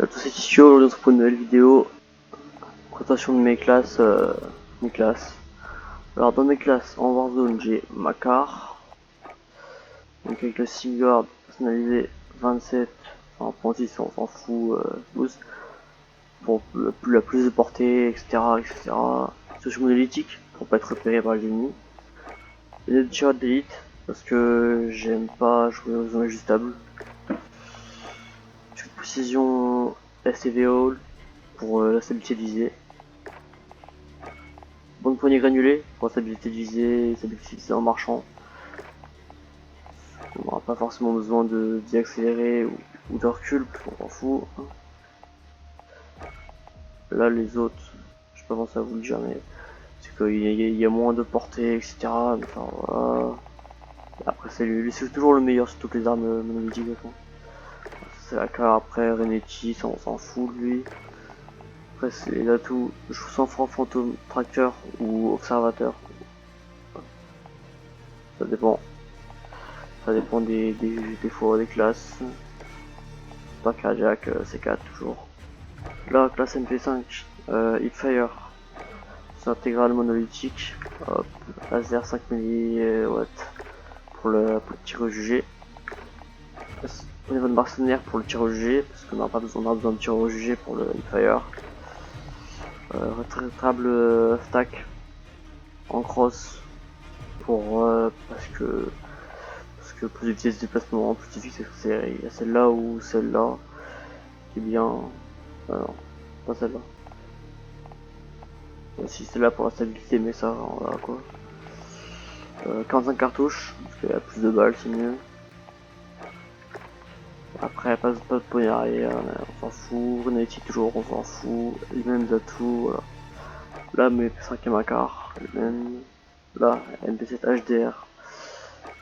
À tous ces tissus, aujourd'hui on se retrouve pour une nouvelle vidéo. Présentation de mes classes. Alors dans mes classes en Warzone j'ai Macar. Donc avec le Seaguard personnalisé 27. Enfin pour 6 on s'en fout. 12. Pour la plus de portée, etc. etc. Social monolithique pour pas être repéré par les ennemis. Et des tireurs d'élite parce que j'aime pas jouer aux zones ajustables. Précision STV pour la stabilité de visée. Bonne poignée granulée pour la stabilité de visée, stabilité de visée en marchant. On n'aura pas forcément besoin d'y accélérer ou de recul, on s'en fout. Là les autres, je sais pas penser à vous le dire, mais c'est qu'il y a moins de portée, etc. Mais enfin voilà. Et après c'est toujours le meilleur sur toutes les armes monolithiques. C'est la carte après, Renetti, ça on s'en fout de lui. Après c'est les atouts, je vous sens fantôme, tracteur ou observateur. Ça dépend. Ça dépend des fois des classes. Pas cardiaque, C4 toujours. Là, classe MP5, Hipfire. C'est intégral monolithique. Hop, laser 5 mW pour le tir au jugé. Au niveau de mercenaire pour le tir au jugé, parce qu'on n'a pas besoin de tir au jugé pour le Hipfire. Rétractable stack en cross pour parce que plus de vitesse de déplacement, plus de vitesse d'accélérer. Il y a celle-là ou celle-là qui est bien. Non, pas celle-là. Si celle-là pour la stabilité, mais ça, voilà quoi. 45 cartouches, parce qu'il y a plus de balles, c'est mieux. Après, pas de poignée arrière, on s'en fout. Renetti toujours, on s'en fout. Les mêmes atouts, voilà. Là, mes 5e Macar, les mêmes. Là, MP7 HDR.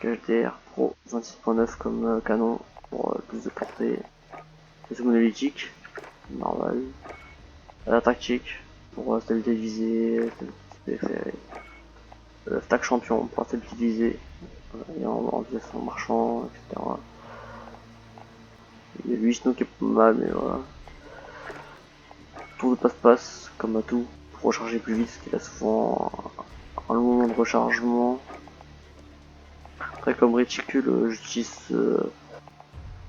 HDR Pro 26.9 comme canon pour plus de portée. C'est monolithique, normal. La tactique pour stabilité de visée, stabilité stack champion pour stabilité de visée et en vitesse en marchant, etc. Il y a lui sinon qui est pas mal, mais voilà. Tour de passe-passe comme atout pour recharger plus vite, parce qu'il a souvent un long moment de rechargement. Après comme réticule, j'utilise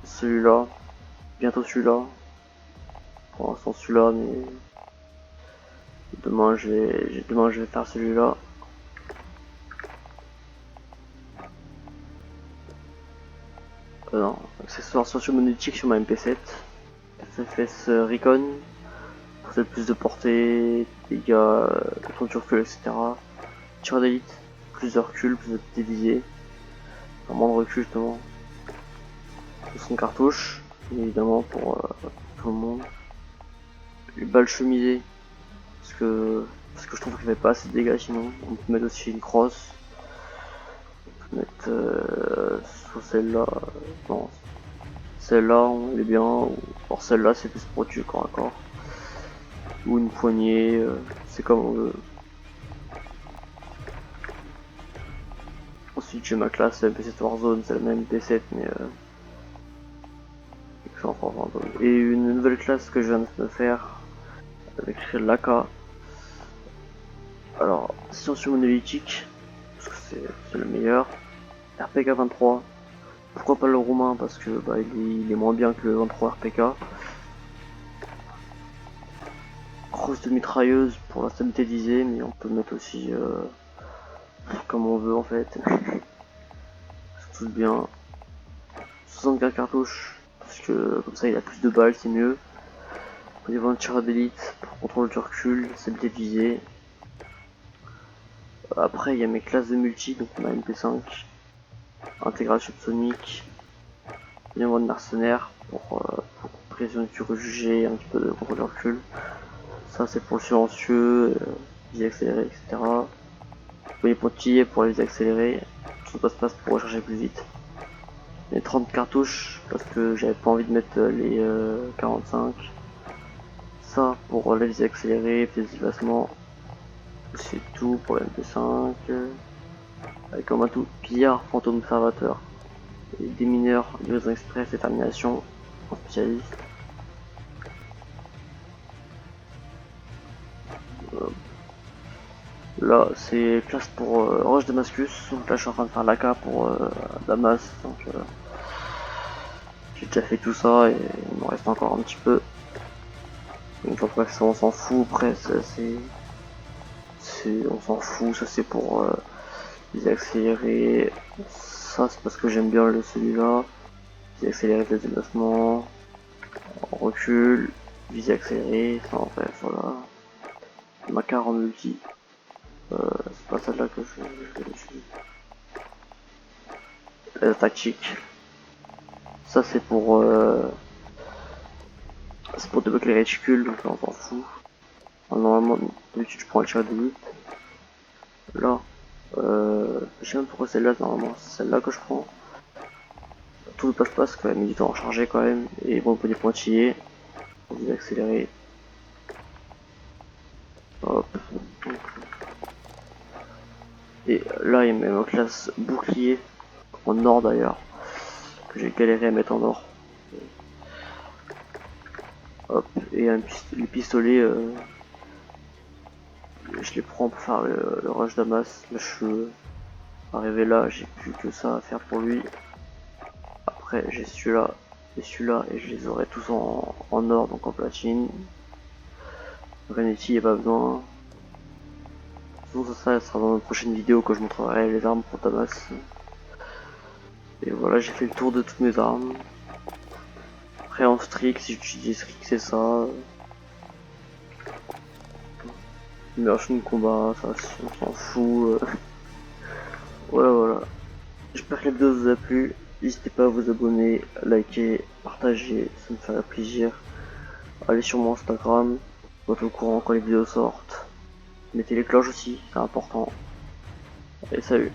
celui-là, bientôt celui-là. Pour l'instant celui-là, mais demain je vais faire celui-là. Non, accessoire socio-monétique sur ma MP7. FFS Recon, pour faire plus de portée, dégâts, temps de recul, etc. Tir d'élite, plus de recul, plus de visée. Moins de recul justement. 200 cartouches, évidemment pour tout le monde. Les balles chemisées, parce que je trouve qu'il fait pas assez de dégâts sinon. On peut mettre aussi une crosse. On peut mettre sur celle-là. Non. Celle-là, elle est bien. Or celle-là, c'est plus pour tuer corps à corps. Ou une poignée, c'est comme on veut. Ensuite, j'ai ma classe MP7 Warzone, c'est la même MP7, mais et une nouvelle classe que je viens de faire avec l'AK. Alors, science monolithique, parce que c'est le meilleur. RPK 23, pourquoi pas le roumain, parce que bah, il est moins bien que le 23 RPK. Crosse de mitrailleuse pour la stabilité de visée, mais on peut mettre aussi comme on veut en fait. C'est tout bien. 64 cartouches, parce que comme ça il a plus de balles, c'est mieux. Au niveau de tir d'élite, pour contrôle du recul, stabilité de visée. Après il y a mes classes de multi, donc on a MP5, intégral subsonique, bien de mercenaire pour pression du rejugé, un petit peu de contrôle du recul. Ça c'est pour le silencieux, visée accélérée, etc. Les pointillés pour les accélérer, tout passe pour recharger plus vite. Les 30 cartouches parce que j'avais pas envie de mettre les 45. Ça pour la visée accélérée, vitesse de déplacement. C'est tout pour la MP5. Avec comme atout pillard, fantôme observateur. Et des mineurs, livraison express, détermination en spécialiste. Là, c'est classe pour Roche Damascus. Donc là, je suis en train de faire l'AK pour Damas. Donc j'ai déjà fait tout ça et il me reste encore un petit peu. Donc après, ça, on s'en fout. Après, on s'en fout. Ça, c'est pour les accélérer. Ça, c'est parce que j'aime bien celui-là. Les accélérer le déplacement. On recule. Visée accélérée. Ça, en fait, voilà. Macar en multi. C'est pas celle-là que je vais utiliser. La tactique. Ça c'est pour débloquer les réticules, donc là on s'en fout. Normalement d'habitude je prends le tir d'élite. Là, je sais même pourquoi celle-là normalement, c'est celle-là que je prends. Tout le passe-passe quand même, il du temps à recharger quand même. Et bon, pour des pointillés, pour vous accélérer. Hop. Et là il met ma classe bouclier, en or d'ailleurs, que j'ai galéré à mettre en or. Hop, et les pistolets, je les prends pour faire le rush Damas. Là, je suis arrivé là, j'ai plus que ça à faire pour lui. Après, j'ai celui-là et celui-là, et je les aurai tous en or, donc en platine. Renetti, il n'y a pas besoin. Sinon, ça sera dans une prochaine vidéo que je montrerai les armes pour Damas. Et voilà, j'ai fait le tour de toutes mes armes. Après, en Strix, si j'utilise Strix, c'est ça. Immersion de combat, ça, on s'en fout. Voilà. J'espère que la vidéo vous a plu. N'hésitez pas à vous abonner, liker, partager, ça me ferait plaisir. Allez sur mon Instagram, pour être au courant quand les vidéos sortent. Mettez les cloches aussi, c'est important. Allez, salut!